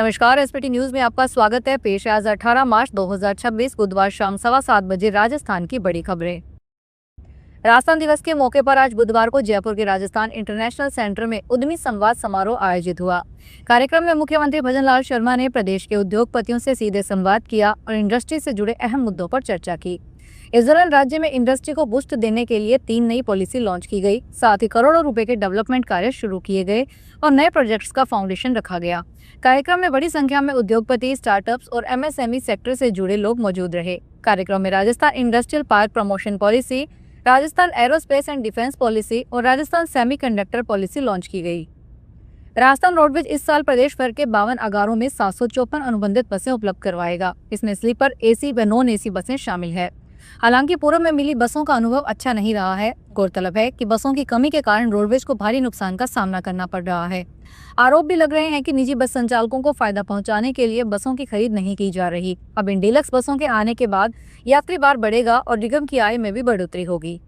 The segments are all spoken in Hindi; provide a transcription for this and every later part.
नमस्कार, एसपीटी न्यूज में आपका स्वागत है। पेश है आज 18 मार्च 2026 बुधवार शाम 7:15 बजे राजस्थान की बड़ी खबरें। राजस्थान दिवस के मौके पर आज बुधवार को जयपुर के राजस्थान इंटरनेशनल सेंटर में उद्यमी संवाद समारोह आयोजित हुआ। कार्यक्रम में मुख्यमंत्री भजन लाल शर्मा ने प्रदेश के उद्योगपतियों से सीधे संवाद किया और इंडस्ट्री से जुड़े अहम मुद्दों पर चर्चा की। इस दौरान राज्य में इंडस्ट्री को बूस्ट देने के लिए 3 नई पॉलिसी लॉन्च की गई। साथ ही करोड़ों रुपए के डेवलपमेंट कार्य शुरू किए गए और नए प्रोजेक्ट्स का फाउंडेशन रखा गया। कार्यक्रम में बड़ी संख्या में उद्योगपति, स्टार्टअप्स और एमएसएमई सेक्टर से जुड़े लोग मौजूद रहे। कार्यक्रम में Rajasthan industrial park promotion policy, Rajasthan aerospace and defence policy और राजस्थान सेमीकंडक्टर पॉलिसी लॉन्च की गई। राजस्थान रोडवेज इस साल प्रदेश भर के 52 अगारों में 754 अनुबंधित बसें उपलब्ध करवाएगा। इसमें स्लीपर, एसी व नॉन एसी बसें शामिल है। हालांकि पूर्व में मिली बसों का अनुभव अच्छा नहीं रहा है। गौरतलब है कि बसों की कमी के कारण रोडवेज को भारी नुकसान का सामना करना पड़ रहा है। आरोप भी लग रहे हैं कि निजी बस संचालकों को फायदा पहुंचाने के लिए बसों की खरीद नहीं की जा रही। अब इन डीलक्स बसों के आने के बाद यात्री भार बढ़ेगा और निगम की आय में भी बढ़ोतरी होगी।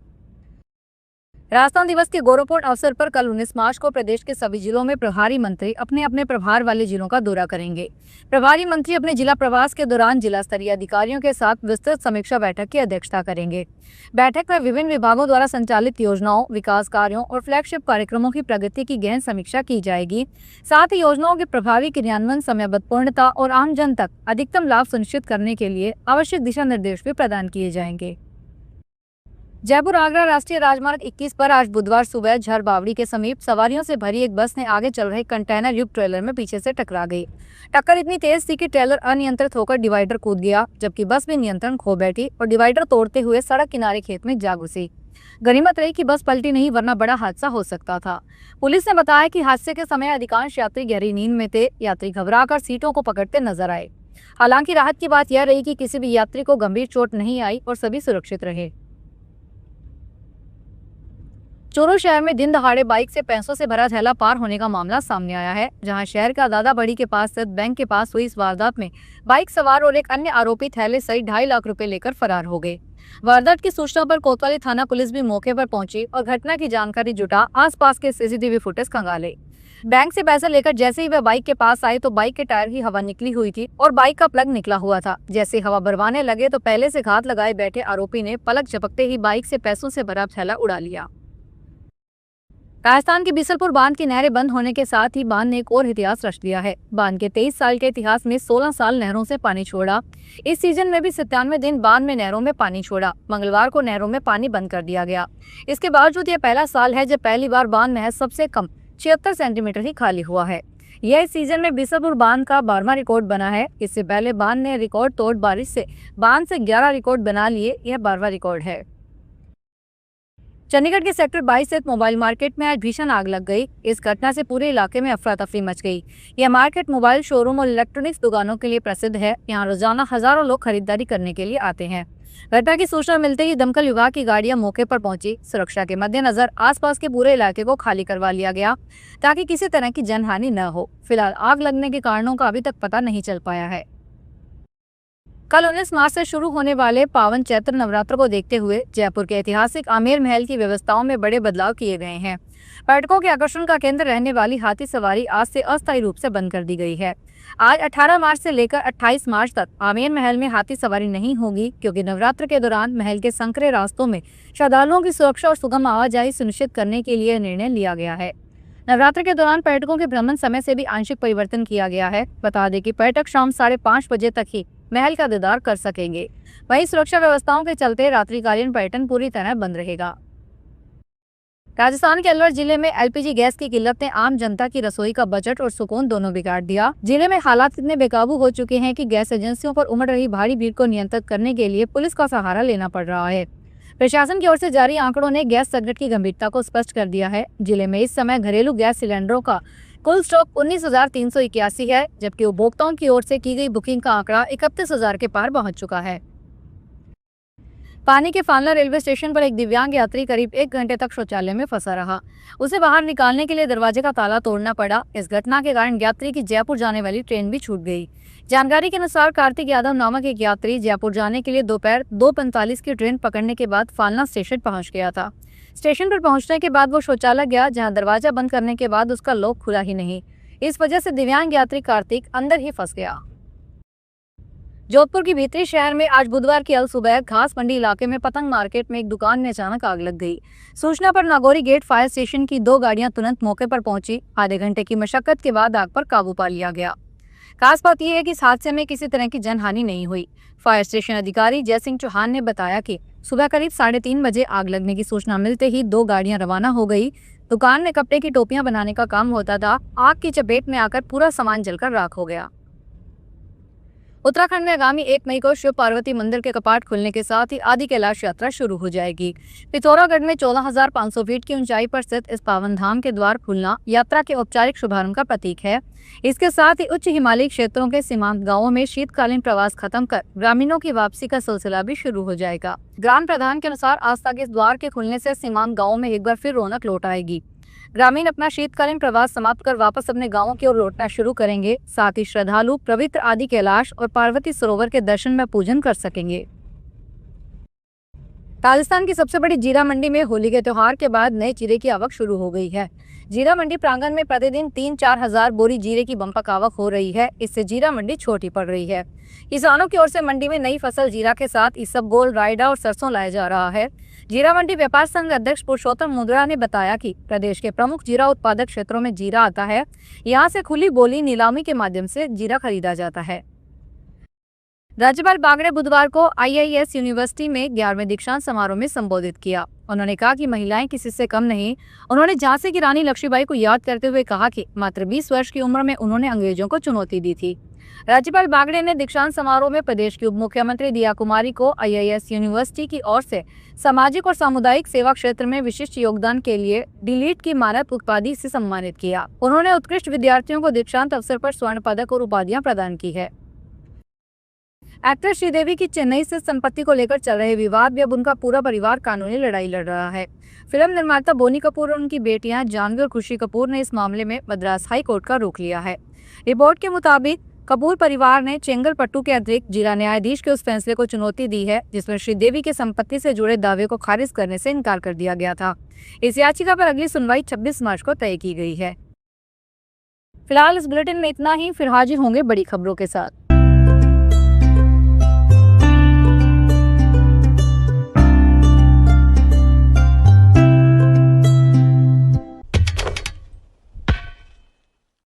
राजस्थान दिवस के गौरवपूर्ण अवसर पर कल 19 मार्च को प्रदेश के सभी जिलों में प्रभारी मंत्री अपने अपने प्रभार वाले जिलों का दौरा करेंगे। प्रभारी मंत्री अपने जिला प्रवास के दौरान जिला स्तरीय अधिकारियों के साथ विस्तृत समीक्षा बैठक की अध्यक्षता करेंगे। बैठक में विभिन्न विभागों द्वारा संचालित योजनाओं, विकास कार्यों और फ्लैगशिप कार्यक्रमों की प्रगति की गहन समीक्षा की जाएगी। साथ ही योजनाओं के प्रभावी क्रियान्वयन, समयबद्ध पूर्णता और आम जन तक अधिकतम लाभ सुनिश्चित करने के लिए आवश्यक दिशा निर्देश भी प्रदान किए जाएंगे। जयपुर आगरा राष्ट्रीय राजमार्ग 21 पर आज बुधवार सुबह झर बावड़ी के समीप सवारियों से भरी एक बस ने आगे चल रहे कंटेनर युक्त ट्रेलर में पीछे से टकरा गई। टक्कर इतनी तेज थी कि ट्रेलर अनियंत्रित होकर डिवाइडर कूद गया, जबकि बस भी नियंत्रण खो बैठी और डिवाइडर तोड़ते हुए सड़क किनारे खेत में जा घुसी। गनीमत रही कि बस पलटी नहीं, वरना बड़ा हादसा हो सकता था। पुलिस ने बताया कि हादसे के समय अधिकांश यात्री गहरी नींद में थे। यात्री घबराकर सीटों को पकड़ते नजर आए। हालांकि राहत की बात यह रही कि किसी भी यात्री को गंभीर चोट नहीं आई और सभी सुरक्षित रहे। चूरू शहर में दिन दहाड़े बाइक से पैसों से भरा थैला पार होने का मामला सामने आया है। जहां शहर का दादा बड़ी के पास स्थित बैंक के पास हुई इस वारदात में बाइक सवार और एक अन्य आरोपी थैले सहित 2.5 लाख रुपए लेकर फरार हो गए। वारदात की सूचना पर कोतवाली थाना पुलिस भी मौके पर पहुंची और घटना की जानकारी जुटा आसपास के सीसीटीवी फुटेज खंगाले। बैंक से पैसा लेकर जैसे ही वह बाइक के पास आए तो बाइक के टायर की हवा निकली हुई थी और बाइक का प्लग निकला हुआ था। जैसे हवा भरवाने लगे तो पहले से घात लगाए बैठे आरोपी ने पलक झपकते ही बाइक से पैसों से भरा थैला उड़ा लिया। राजस्थान के बीसलपुर बांध की नहरें बंद होने के साथ ही बांध ने एक और इतिहास रच दिया है। बांध के 23 साल के इतिहास में 16 साल नहरों से पानी छोड़ा। इस सीजन में भी 97 दिन बांध में नहरों में पानी छोड़ा। मंगलवार को नहरों में पानी बंद कर दिया गया। इसके बावजूद यह पहला साल है जब पहली बार बांध महज सबसे कम 76 सेंटीमीटर ही खाली हुआ है। यह इस सीजन में बीसलपुर बांध का 12वां रिकॉर्ड बना है। इससे पहले बांध ने रिकॉर्ड तोड़ बारिश से बांध से 11 रिकॉर्ड बना लिए। यह 12वां रिकॉर्ड है। चंडीगढ़ के सेक्टर 22 स्थित मोबाइल मार्केट में आज भीषण आग लग गई। इस घटना से पूरे इलाके में अफरा तफरी मच गई। यह मार्केट मोबाइल शोरूम और इलेक्ट्रॉनिक्स दुकानों के लिए प्रसिद्ध है। यहाँ रोजाना हजारों लोग खरीदारी करने के लिए आते हैं। घटना की सूचना मिलते ही दमकल विभाग की गाड़ियां मौके पर पहुंची। सुरक्षा के मद्देनजर आसपास के पूरे इलाके को खाली करवा लिया गया ताकि किसी तरह की जनहानि न हो। फिलहाल आग लगने के कारणों का अभी तक पता नहीं चल पाया है। कल 19 मार्च से शुरू होने वाले पावन चैत्र नवरात्र को देखते हुए जयपुर के ऐतिहासिक आमेर महल की व्यवस्थाओं में बड़े बदलाव किए गए हैं। पर्यटकों के आकर्षण का केंद्र रहने वाली हाथी सवारी आज से अस्थायी रूप से बंद कर दी गई है। आज 18 मार्च से लेकर 28 मार्च तक आमेर महल में हाथी सवारी नहीं होगी, क्योंकि नवरात्र के दौरान महल के संकरे रास्तों में श्रद्धालुओं की सुरक्षा और सुगम आवाजाही सुनिश्चित करने के लिए निर्णय लिया गया है। नवरात्र के दौरान पर्यटकों के भ्रमण समय से भी आंशिक परिवर्तन किया गया है। बता दें कि पर्यटक शाम 5:30 बजे तक ही महल का दीदार कर सकेंगे। वहीं सुरक्षा व्यवस्थाओं के चलते रात्रिकालीन पर्यटन पूरी तरह बंद रहेगा। राजस्थान के अलवर जिले में एलपीजी गैस की किल्लत ने आम जनता की रसोई का बजट और सुकून दोनों बिगाड़ दिया। जिले में हालात इतने बेकाबू हो चुके हैं कि गैस एजेंसियों पर उमड़ रही भारी भीड़ को नियंत्रित करने के लिए पुलिस का सहारा लेना पड़ रहा है। प्रशासन की ओर से जारी आंकड़ों ने गैस संकट की गंभीरता को स्पष्ट कर दिया है। जिले में इस समय घरेलू गैस सिलेंडरों का कुल स्टॉक 19,381 है, जबकि उपभोक्ताओं की ओर से की गई बुकिंग का आंकड़ा 31,000 के पार पहुंच चुका है। पानी के फालना रेलवे स्टेशन पर एक दिव्यांग यात्री करीब 1 घंटे तक शौचालय में फंसा रहा। उसे बाहर निकालने के लिए दरवाजे का ताला तोड़ना पड़ा। इस घटना के कारण यात्री की जयपुर जाने वाली ट्रेन भी छूट गई। जानकारी के अनुसार कार्तिक यादव नामक एक यात्री जयपुर जाने के लिए दोपहर 2:45 की ट्रेन पकड़ने के बाद फालना स्टेशन पहुंच गया था। स्टेशन पर पहुंचने के बाद वो शौचालय गया, जहां दरवाजा बंद करने के बाद उसका लॉक खुला ही नहीं। इस वजह से दिव्यांग यात्री कार्तिक अंदर ही फंस गया। जोधपुर की भीतरी शहर में आज बुधवार की अलसुबह घास मंडी इलाके में पतंग मार्केट में एक दुकान में अचानक आग लग गई। सूचना पर नागौरी गेट फायर स्टेशन की 2 गाड़ियां तुरंत मौके पर पहुंची। आधे घंटे की मशक्कत के बाद आग पर काबू पा लिया गया। खास बात यह है कि इस हादसे में किसी तरह की जनहानि नहीं हुई। फायर स्टेशन अधिकारी जय सिंह चौहान ने बताया कि सुबह करीब 3:30 बजे आग लगने की सूचना मिलते ही 2 गाड़ियां रवाना हो गई। दुकान में कपड़े की टोपियां बनाने का काम होता था। आग की चपेट में आकर पूरा सामान जलकर राख हो गया। उत्तराखंड में आगामी 1 मई को शिव पार्वती मंदिर के कपाट खुलने के साथ ही आदि कैलाश यात्रा शुरू हो जाएगी। पिथौरागढ़ में 14,500 फीट की ऊंचाई पर स्थित इस पावन धाम के द्वार खुलना यात्रा के औपचारिक शुभारंभ का प्रतीक है। इसके साथ ही उच्च हिमालयी क्षेत्रों के सीमांत गांवों में शीतकालीन प्रवास खत्म कर ग्रामीणों की वापसी का सिलसिला भी शुरू हो जाएगा। ग्राम प्रधान के अनुसार आस्था के इस द्वार के खुलने से सीमांत गाँवों में एक बार फिर रौनक लौट आएगी। ग्रामीण अपना शीतकालीन प्रवास समाप्त कर वापस अपने गांवों की ओर लौटना शुरू करेंगे। साथ ही श्रद्धालु पवित्र आदि कैलाश और पार्वती सरोवर के दर्शन में पूजन कर सकेंगे। राजस्थान की सबसे बड़ी जीरा मंडी में होली के त्योहार के बाद नए जीरे की आवक शुरू हो गई है। जीरा मंडी प्रांगण में प्रतिदिन 3-4 हजार बोरी जीरे की बंपक आवक हो रही है। इससे जीरा मंडी छोटी पड़ रही है। किसानों की ओर से मंडी में नई फसल जीरा के साथ इसबगोल, रायडा और सरसों लाया जा रहा है। जीरा मंडी व्यापार संघ अध्यक्ष पुरुषोत्तम मुद्रा ने बताया कि प्रदेश के प्रमुख जीरा उत्पादक क्षेत्रों में जीरा आता है। यहाँ से खुली बोली नीलामी के माध्यम से जीरा खरीदा जाता है। राज्यपाल बागड़े बुधवार को IIS यूनिवर्सिटी में 11वें दीक्षांत समारोह में संबोधित किया। उन्होंने कहा कि महिलाएं किसी से कम नहीं। उन्होंने झांसी की रानी लक्ष्मीबाई को याद करते हुए कहा कि मात्र 20 वर्ष की उम्र में उन्होंने अंग्रेजों को चुनौती दी थी। राज्यपाल बागड़े ने दीक्षांत समारोह में प्रदेश की उप मुख्यमंत्री दिया कुमारी को IIS यूनिवर्सिटी की ओर से सामाजिक और सामुदायिक सेवा क्षेत्र में विशिष्ट योगदान के लिए डिलीट की मानद उपाधि से सम्मानित किया। उन्होंने उत्कृष्ट विद्यार्थियों को दीक्षांत अवसर पर स्वर्ण पदक और उपाधियां प्रदान की है। एक्ट्रेस श्रीदेवी की चेन्नई से संपत्ति को लेकर चल रहे विवाद में अब उनका पूरा परिवार कानूनी लड़ाई लड़ रहा है। फिल्म निर्माता बोनी कपूर और उनकी बेटियां जानवी और खुशी कपूर ने इस मामले में मद्रास हाई कोर्ट का रुख लिया है। रिपोर्ट के मुताबिक कपूर परिवार ने चेंगलपट्टू के अतिरिक्त जिला न्यायाधीश के उस फैसले को चुनौती दी है जिसमें श्रीदेवी के संपत्ति से जुड़े दावे को खारिज करने से इनकार कर दिया गया था। इस याचिका पर अगली सुनवाई 26 मार्च को तय की गई है। फिलहाल इस बुलेटिन में इतना ही। फिर हाजिर होंगे बड़ी खबरों के साथ।